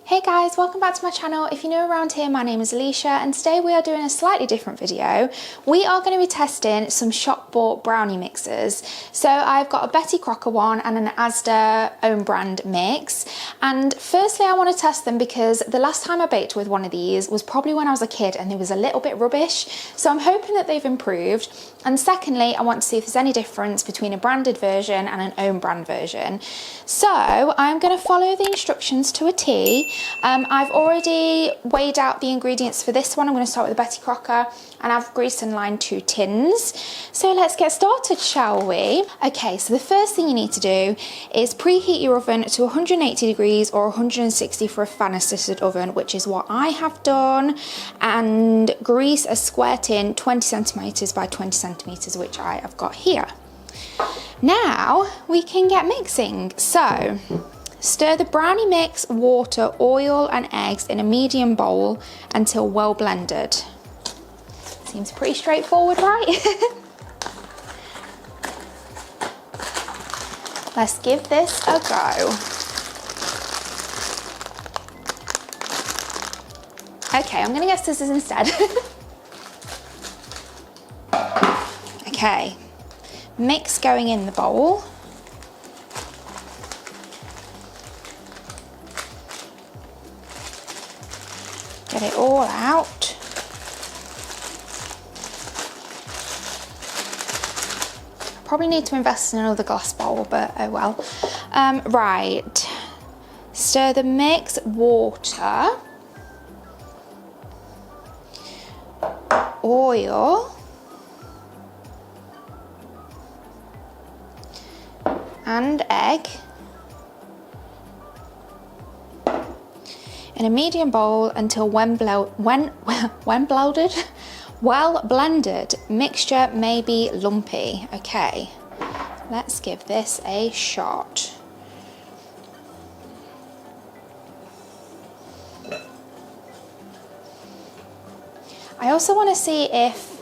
Hey guys, welcome back to my channel. If you're new around here, my name is Alisha and today we are doing a slightly different video. We are going to be testing some shop bought brownie mixes. So I've got a Betty Crocker one and an Asda own brand mix. And firstly, I want to test them because the last time I baked with one of these was probably when I was a kid and they was a little bit rubbish. So I'm hoping that they've improved. And secondly, I want to see if there's any difference between a branded version and an own brand version. So I'm going to follow the instructions to a T. I've already weighed out the ingredients for this one. I'm going to start with the Betty Crocker and I've greased and lined 2 tins. So let's get started, shall we? Okay, so the first thing you need to do is preheat your oven to 180 degrees or 160 for a fan assisted oven, which is what I have done, and grease a square tin 20 centimeters by 20 centimeters, which I have got here. Now we can get mixing. So stir the brownie mix, water, oil and eggs in a medium bowl until well blended. Seems pretty straightforward, right? Let's give this a go. Okay, I'm gonna get scissors instead. Okay, mix going in the bowl. Get it all out. Probably need to invest in another glass bowl, but oh well. Right, stir the mix, water, oil, and egg in a medium bowl until well blended. Mixture may be lumpy. Okay, let's give this a shot. I also want to see if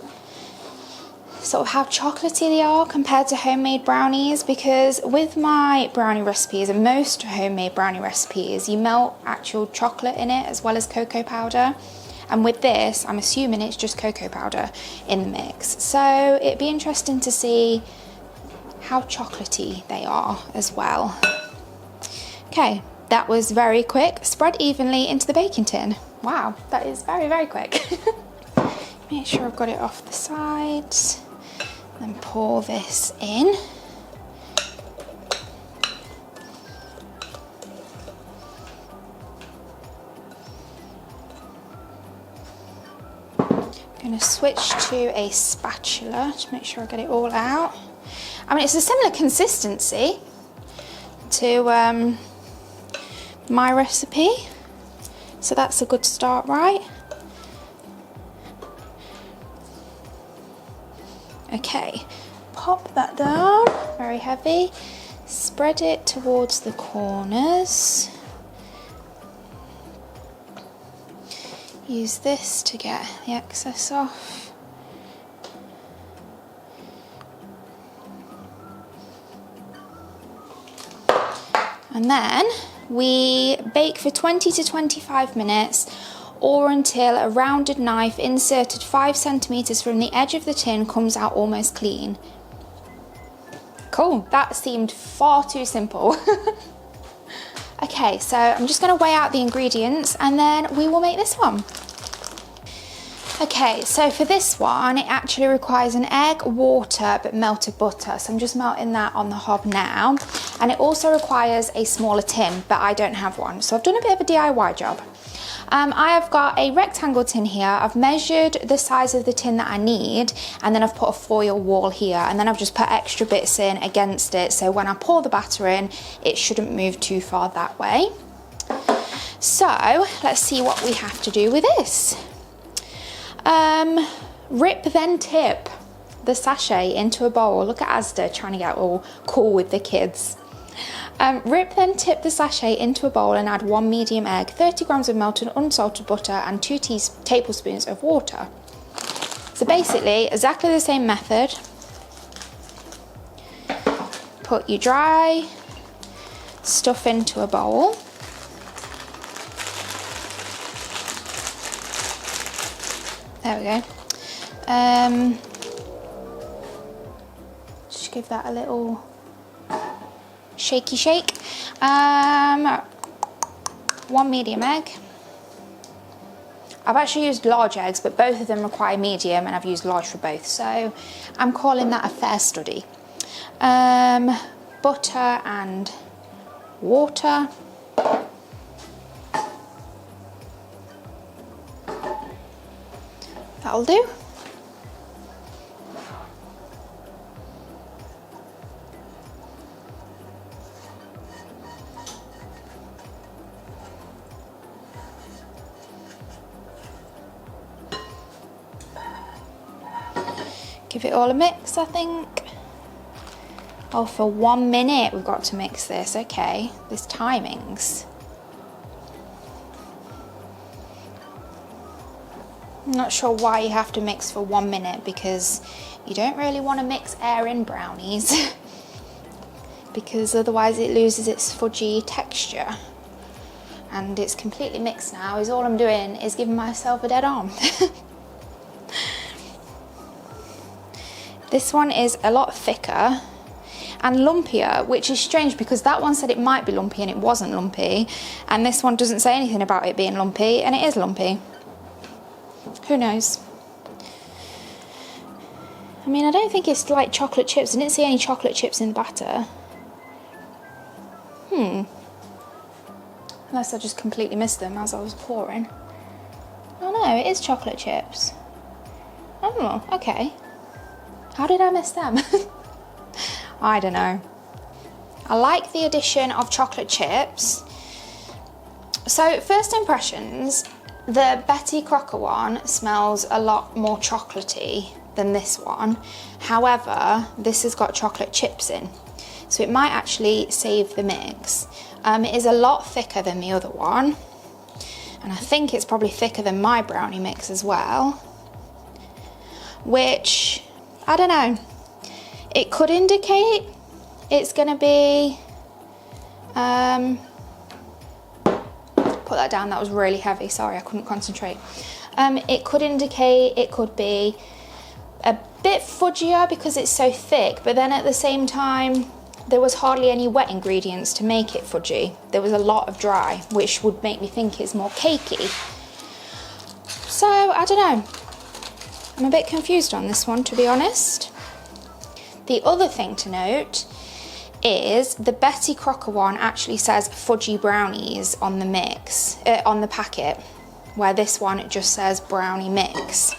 sort of how chocolatey they are compared to homemade brownies, because with my brownie recipes and most homemade brownie recipes, you melt actual chocolate in it as well as cocoa powder. And with this, I'm assuming it's just cocoa powder in the mix. So it'd be interesting to see how chocolatey they are as well. Okay, that was very quick. Spread evenly into the baking tin. Wow, that is very, very quick. Make sure I've got it off the sides. Then pour this in. I'm going to switch to a spatula to make sure I get it all out. I mean, it's a similar consistency to my recipe, so that's a good start, right? Okay, pop that down, very heavy. Spread it towards the corners. Use this to get the excess off. And then we bake for 20 to 25 minutes or until a rounded knife inserted 5 centimeters from the edge of the tin comes out almost clean. Cool, that seemed far too simple. Okay, so I'm just going to weigh out the ingredients and then we will make this one. Okay, so for this one, it actually requires an egg, water, but melted butter. So I'm just melting that on the hob now. And it also requires a smaller tin, but I don't have one. So I've done a bit of a DIY job. I have got a rectangle tin here. I've measured the size of the tin that I need, and then I've put a foil wall here, and then I've just put extra bits in against it, so when I pour the batter in, it shouldn't move too far that way. So let's see what we have to do with this. Rip then tip the sachet into a bowl. Look at Asda trying to get all cool with the kids. Rip then tip the sachet into a bowl and add 1 medium egg, 30 grams of melted unsalted butter and 2 tablespoons of water. So basically exactly the same method. Put your dry stuff into a bowl. There we go. Just give that a little shaky shake. 1 medium egg. I've actually used large eggs, but both of them require medium, and I've used large for both, so I'm calling that a fair study. Butter and water. That'll do. Give it all a mix, I think. Oh, for 1 minute we've got to mix this. Okay, there's timings. I'm not sure why you have to mix for 1 minute, because you don't really want to mix air in brownies because otherwise it loses its fudgy texture. And it's completely mixed now. All I'm doing is giving myself a dead arm. This one is a lot thicker and lumpier, which is strange because that one said it might be lumpy and it wasn't lumpy, and this one doesn't say anything about it being lumpy and it is lumpy. Who knows? I mean, I don't think it's like chocolate chips. I didn't see any chocolate chips in the batter. Unless I just completely missed them as I was pouring. Oh no, it is chocolate chips. Oh, okay. How did I miss them? I don't know. I like the addition of chocolate chips. So, first impressions, the Betty Crocker one smells a lot more chocolatey than this one. However, this has got chocolate chips in, so it might actually save the mix. It is a lot thicker than the other one, and I think it's probably thicker than my brownie mix as well, which, I don't know, it could indicate it's going to be, put that down, that was really heavy, sorry, I couldn't concentrate. It could indicate it could be a bit fudgier because it's so thick, but then at the same time, there was hardly any wet ingredients to make it fudgy. There was a lot of dry, which would make me think it's more cakey. So, I don't know. I'm a bit confused on this one, to be honest. The other thing to note is the Betty Crocker one actually says fudgy brownies on the mix, on the packet, where this one just says brownie mix.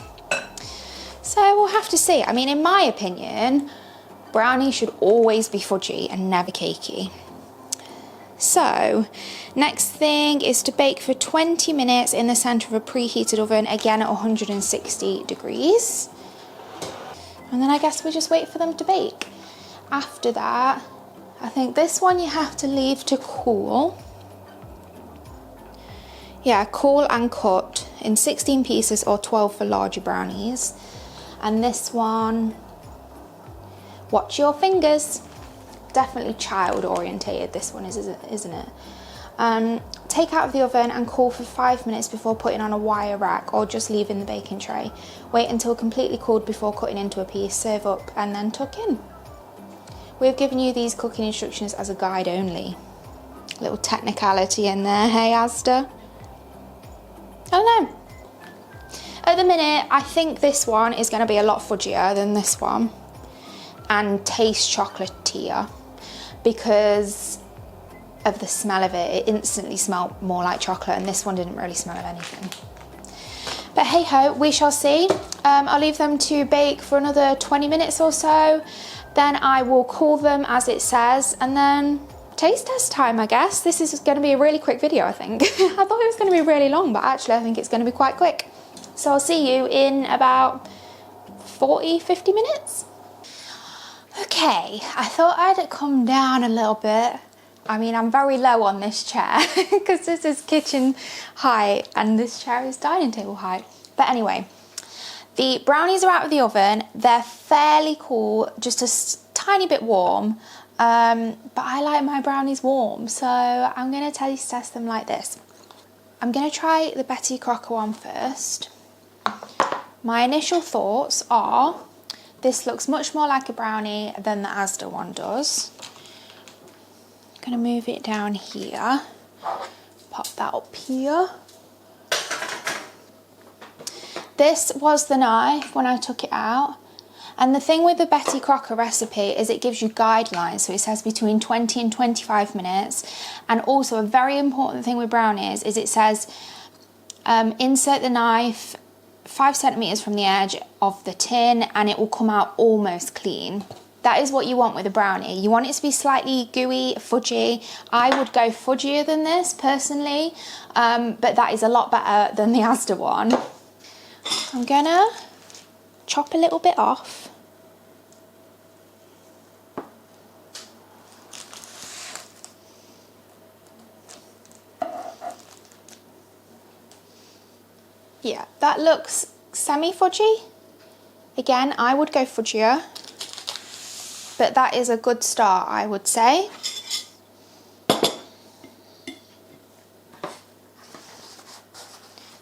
So we'll have to see. I mean, in my opinion, brownies should always be fudgy and never cakey. So, next thing is to bake for 20 minutes in the centre of a preheated oven, again at 160 degrees. And then I guess we just wait for them to bake. After that, I think this one you have to leave to cool. Yeah, cool and cut in 16 pieces or 12 for larger brownies. And this one, watch your fingers. Definitely child orientated, this one is, isn't it? Take out of the oven and cool for 5 minutes before putting on a wire rack or just leave in the baking tray. Wait until completely cooled before cutting into a piece, serve up and then tuck in. We've given you these cooking instructions as a guide only. Little technicality in there, hey Asda? I don't know. At the minute, I think this one is going to be a lot fudgier than this one and taste chocolatier because of the smell of it. It instantly smelled more like chocolate, and this one didn't really smell of anything. But hey ho, we shall see. I'll leave them to bake for another 20 minutes or so. Then I will cool them as it says, and then taste test time, I guess. This is going to be a really quick video, I think. I thought it was going to be really long, but actually I think it's going to be quite quick. So I'll see you in about 40-50 minutes. Okay, I thought I'd come down a little bit. I mean, I'm very low on this chair because this is kitchen height and this chair is dining table height. But anyway, the brownies are out of the oven. They're fairly cool, just a tiny bit warm. But I like my brownies warm, so I'm going to taste test them like this. I'm going to try the Betty Crocker one first. My initial thoughts are, this looks much more like a brownie than the Asda one does. I'm gonna move it down here, pop that up here. This was the knife when I took it out. And the thing with the Betty Crocker recipe is it gives you guidelines. So it says between 20 and 25 minutes. And also a very important thing with brownies is it says insert the knife 5 centimeters from the edge of the tin and it will come out almost clean. That is what you want with a brownie. You want it to be slightly gooey, fudgy. I would go fudgier than this personally, but that is a lot better than the Asda one. I'm gonna chop a little bit off. Yeah, that looks semi-fudgy. Again, I would go fudgier, but that is a good start, I would say.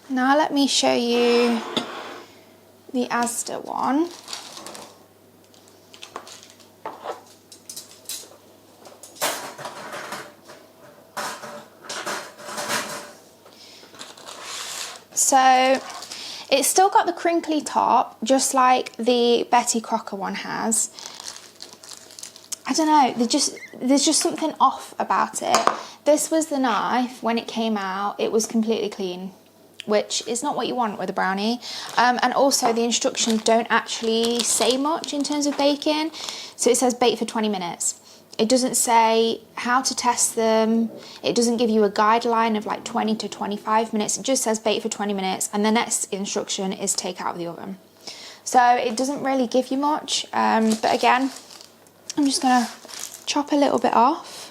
Now let me show you the Asda one. So it's still got the crinkly top, just like the Betty Crocker one has. I don't know, there's just something off about it. This was the knife, when it came out, it was completely clean, which is not what you want with a brownie. And also the instructions don't actually say much in terms of baking. So it says bake for 20 minutes. It doesn't say how to test them. It doesn't give you a guideline of like 20 to 25 minutes. It just says bake for 20 minutes. And the next instruction is take out of the oven. So it doesn't really give you much. But again, I'm just gonna chop a little bit off.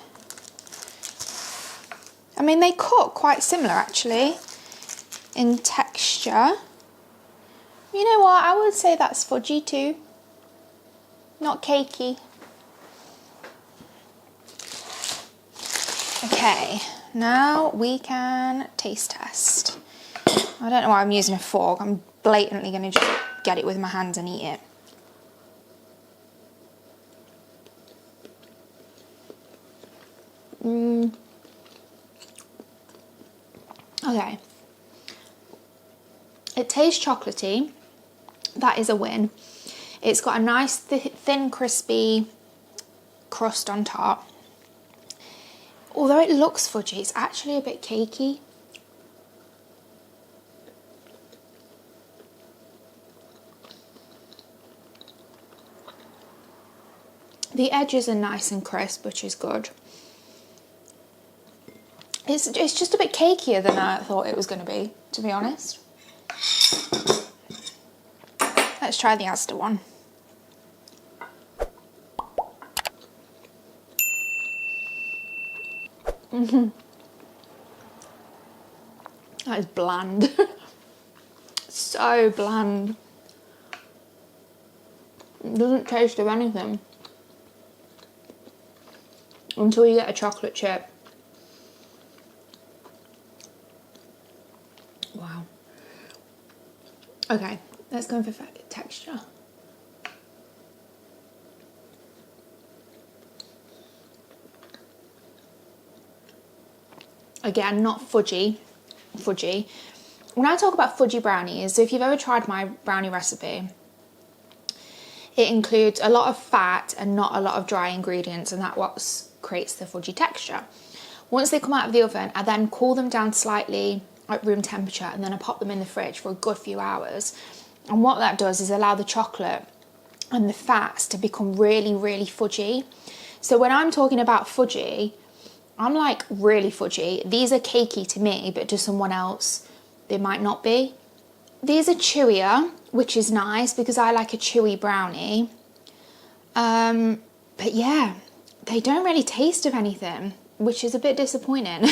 I mean, they cook quite similar actually in texture. You know what, I would say that's fudgy too, not cakey. Okay, now we can taste test. I don't know why I'm using a fork. I'm blatantly gonna just get it with my hands and eat it. Okay. It tastes chocolatey. That is a win. It's got a nice thin crispy crust on top. Although it looks fudgy, it's actually a bit cakey. The edges are nice and crisp, which is good. It's just a bit cakier than I thought it was going to be honest. Let's try the Asda one. That is bland. So bland. It doesn't taste of anything until you get a chocolate chip. Wow. Okay, let's go for texture. Again, not fudgy. When I talk about fudgy brownies, so if you've ever tried my brownie recipe, it includes a lot of fat and not a lot of dry ingredients, and that's what creates the fudgy texture. Once they come out of the oven, I then cool them down slightly at room temperature, and then I pop them in the fridge for a good few hours. And what that does is allow the chocolate and the fats to become really, really fudgy. So when I'm talking about fudgy, I'm like really fudgy. These are cakey to me, but to someone else, they might not be. These are chewier, which is nice because I like a chewy brownie. But yeah, they don't really taste of anything, which is a bit disappointing.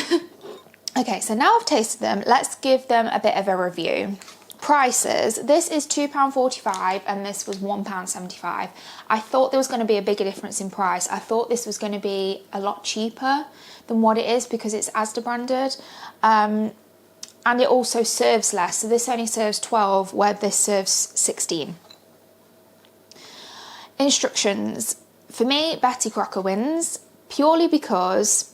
Okay, so now I've tasted them, let's give them a bit of a review. Prices, this is £2.45 and this was £1.75. I thought there was going to be a bigger difference in price. I thought this was going to be a lot cheaper than what it is because it's Asda branded. and it also serves less. So this only serves 12 where this serves 16. Instructions. For me, Betty Crocker wins purely because,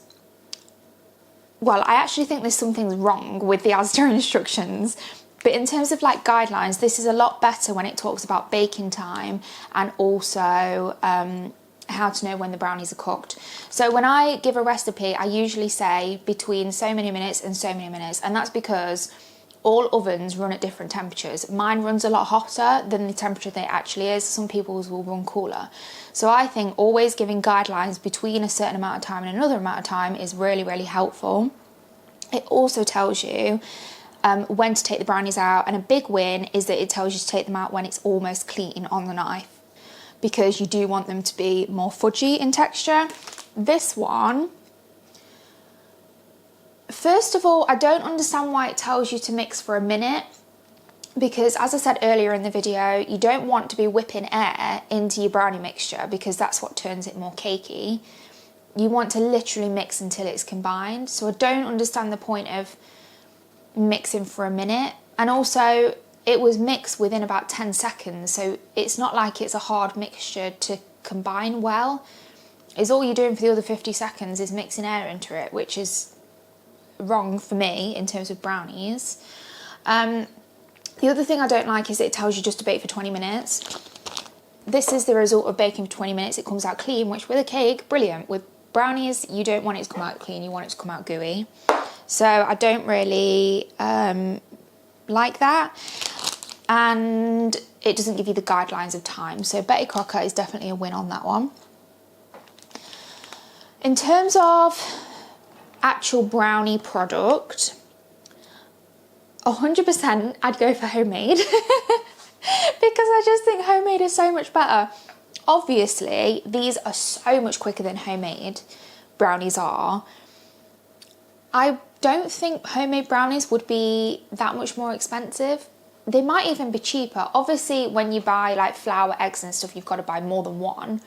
well, I actually think there's something wrong with the Asda instructions. But in terms of like guidelines, this is a lot better when it talks about baking time and also how to know when the brownies are cooked. So when I give a recipe, I usually say between so many minutes and so many minutes, and that's because all ovens run at different temperatures. Mine runs a lot hotter than the temperature that it actually is. Some people's will run cooler. So I think always giving guidelines between a certain amount of time and another amount of time is really, really helpful. It also tells you when to take the brownies out, and a big win is that it tells you to take them out when it's almost clean on the knife, because you do want them to be more fudgy in texture. This one, first of all, I don't understand why it tells you to mix for a minute, because as I said earlier in the video, you don't want to be whipping air into your brownie mixture because that's what turns it more cakey. You want to literally mix until it's combined. So I don't understand the point of mixing for a minute. And also, it was mixed within about 10 seconds, so it's not like it's a hard mixture to combine well. It's all you're doing for the other 50 seconds is mixing air into it, which is wrong for me in terms of brownies. The other thing I don't like is it tells you just to bake for 20 minutes. This is the result of baking for 20 minutes. It comes out clean, which with a cake, brilliant. With brownies, you don't want it to come out clean, you want it to come out gooey. So I don't really like that. And it doesn't give you the guidelines of time. So Betty Crocker is definitely a win on that one. In terms of actual brownie product, 100% I'd go for homemade because I just think homemade is so much better. Obviously, these are so much quicker than homemade brownies are. I don't think homemade brownies would be that much more expensive. They might even be cheaper. Obviously, when you buy like flour, eggs and stuff, you've got to buy more than one.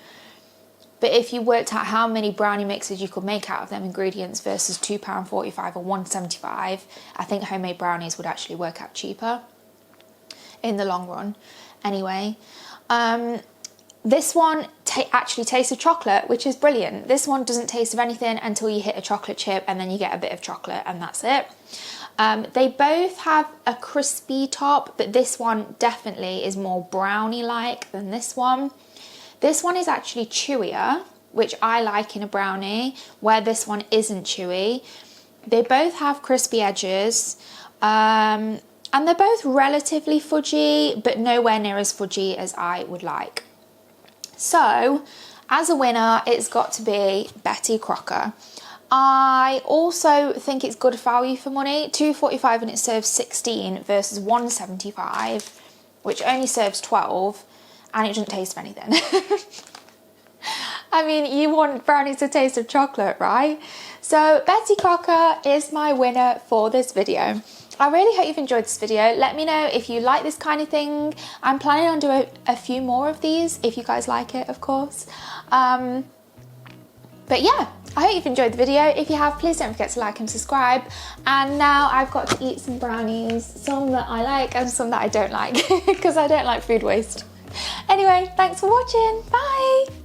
But if you worked out how many brownie mixes you could make out of them ingredients versus £2.45 or £1.75, I think homemade brownies would actually work out cheaper in the long run. Anyway, this one actually tastes of chocolate, which is brilliant. This one doesn't taste of anything until you hit a chocolate chip and then you get a bit of chocolate and that's it. They both have a crispy top, but this one definitely is more brownie-like than this one. This one is actually chewier, which I like in a brownie, where this one isn't chewy. They both have crispy edges, and they're both relatively fudgy, but nowhere near as fudgy as I would like. So, as a winner, it's got to be Betty Crocker. I also think it's good value for money. £2.45 and it serves 16 versus £1.75, which only serves 12. And it doesn't taste of anything. I mean, you want brownies to taste of chocolate, right? So Betty Crocker is my winner for this video. I really hope you've enjoyed this video. Let me know if you like this kind of thing. I'm planning on doing a few more of these, if you guys like it, of course. But yeah, I hope you've enjoyed the video. If you have, please don't forget to like and subscribe. And now I've got to eat some brownies, some that I like and some that I don't like, because I don't like food waste. Anyway, thanks for watching. Bye.